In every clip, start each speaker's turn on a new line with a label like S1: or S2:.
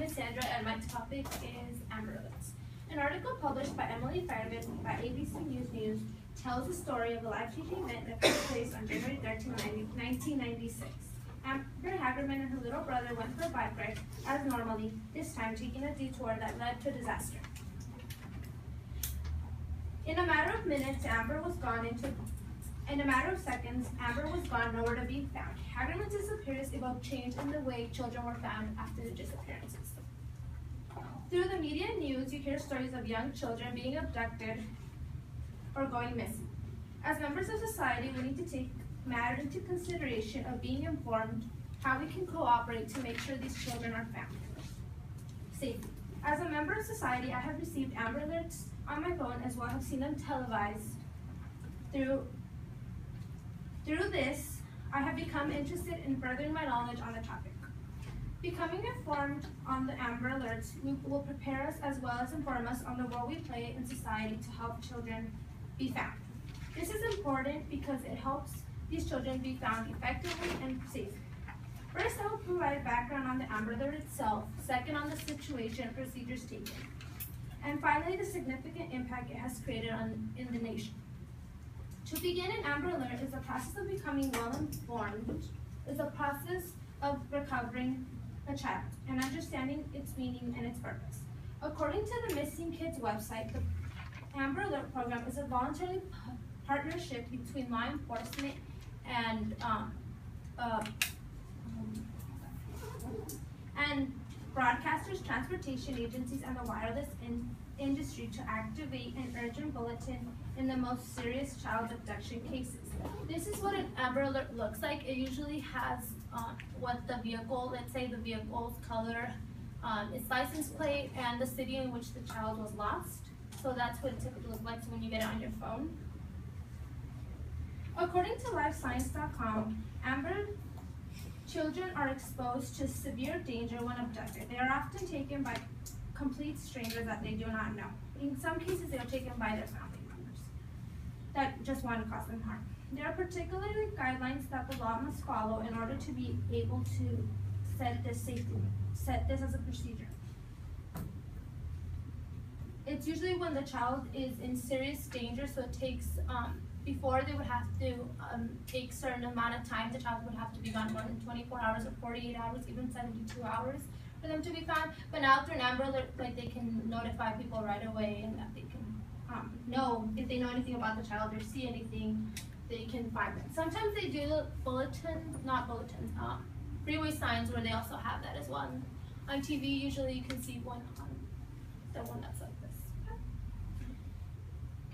S1: name is Sandra and my topic is Amber Alerts. An article published by Emily Fireman by ABC News tells the story of a life-changing event that took place on January 13, 1996. Amber Hagerman and her little brother went for a bike ride as normally, this time taking a detour that led to disaster. In a matter of seconds, Amber was gone, nowhere to be found. Hagerman's disappearance evoked change in the way children were found after the disappearances. Through the media and news, you hear stories of young children being abducted or going missing. As members of society, we need to take matters into consideration of being informed how we can cooperate to make sure these children are found safely. As a member of society, I have received Amber Alerts on my phone as well as seen them televised. Through this, I have become interested in furthering my knowledge on the topic. Becoming informed on the Amber Alerts will prepare us as well as inform us on the role we play in society to help children be found. This is important because it helps these children be found effectively and safely. First, I will provide background on the Amber Alert itself, second on the situation and procedures taken, and finally the significant impact it has created in the nation. To begin, an Amber Alert is the process of becoming well-informed, is a process of recovering a child and understanding its meaning and its purpose. According to the Missing Kids website, the Amber Alert program is a voluntary partnership between law enforcement and broadcasters, transportation agencies, and the wireless industry to activate an urgent bulletin in the most serious child abduction cases. This is what an Amber Alert looks like. It usually has what the vehicle, let's say the vehicle's color, its license plate, and the city in which the child was lost. So that's what it typically looks like when you get it on your phone. According to LifeScience.com, Amber children are exposed to severe danger when abducted. They are often taken by complete strangers that they do not know. In some cases, they are taken by their family members that just want to cause them harm. There are particularly guidelines that the law must follow in order to be able to set this as a procedure. It's usually when the child is in serious danger, so it takes, before they would have to take a certain amount of time, the child would have to be gone more than 24 hours or 48 hours, even 72 hours for them to be found. But now through an Amber Alert, like, they can notify people right away, and that they can know if they know anything about the child or see anything, they can find them. Sometimes they do freeway signs where they also have that as well. On TV, usually you can see one on the one that's like this.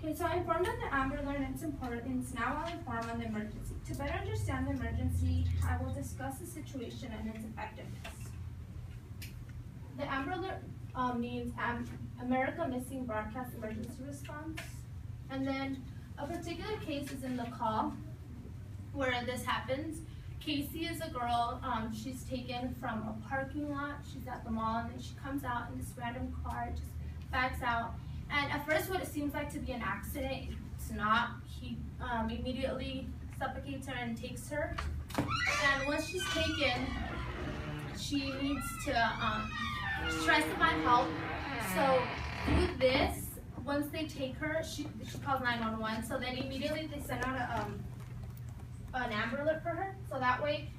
S1: Okay, so I informed on the Amber Alert and its importance. Now I'll inform on the emergency. To better understand the emergency, I will discuss the situation and its effectiveness. The Amber Alert means America Missing Broadcast Emergency Response. And then a particular case is in the call where this happens. Casey is a girl, she's taken from a parking lot, she's at the mall, and then she comes out in this random car, just backs out. And at first what it seems like to be an accident, it's not. He immediately suffocates her and takes her. And once she's taken, she needs to, she tries to find help. So through this, once they take her, she calls 911. So then immediately they send out an Amber Alert for her. So that way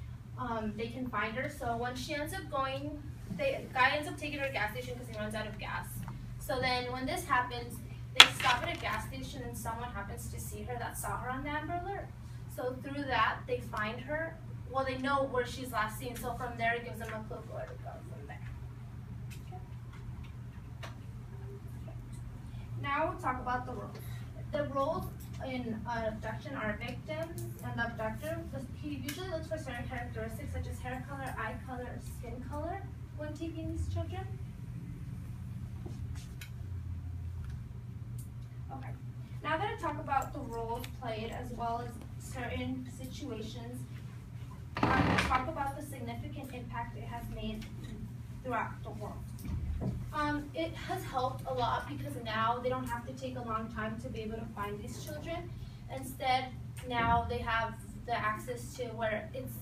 S1: they can find her. So when she ends up going, the guy ends up taking her to a gas station because he runs out of gas. So then when this happens, they stop at a gas station and someone happens to see her that saw her on the Amber Alert. So through that, they find her. Well, they know where she's last seen. So from there, it gives them a clue where to go from there. Now we'll talk about the roles. The roles in an abduction are victims and the abductor. He usually looks for certain characteristics such as hair color, eye color, or skin color when taking these children. Okay. Now that I talk about the roles played as well as certain situations, I will talk about the significant impact it has made throughout the world. It has helped a lot because now they don't have to take a long time to be able to find these children. Instead, now they have the access to where it's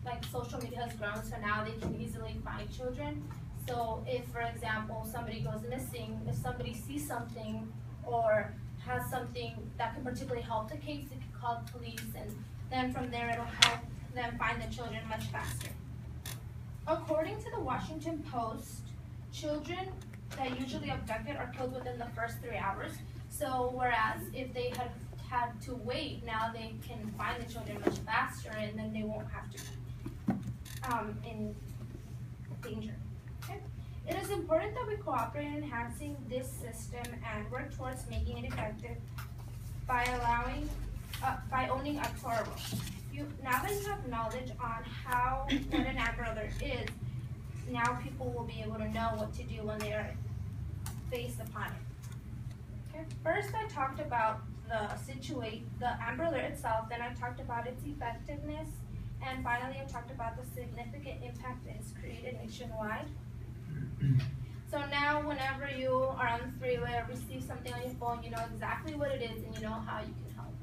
S1: like social media has grown, so now they can easily find children. So if, for example, somebody goes missing, if somebody sees something or has something that can particularly help the case, they can call the police, and then from there it'll help them find the children much faster. According to the Washington Post, children that usually abducted are killed within the first 3 hours. So whereas if they had to wait, now they can find the children much faster, and then they won't have to be in danger. Okay? It is important that we cooperate in enhancing this system and work towards making it effective by owning up to our role. Now that you have knowledge on what an Amber Alert is, now people will be able to know what to do when they are faced upon it. Okay. First, I talked about the Amber Alert itself. Then I talked about its effectiveness, and finally, I talked about the significant impact it has created nationwide. So now, whenever you are on the freeway or receive something on your phone, you know exactly what it is and you know how you can help.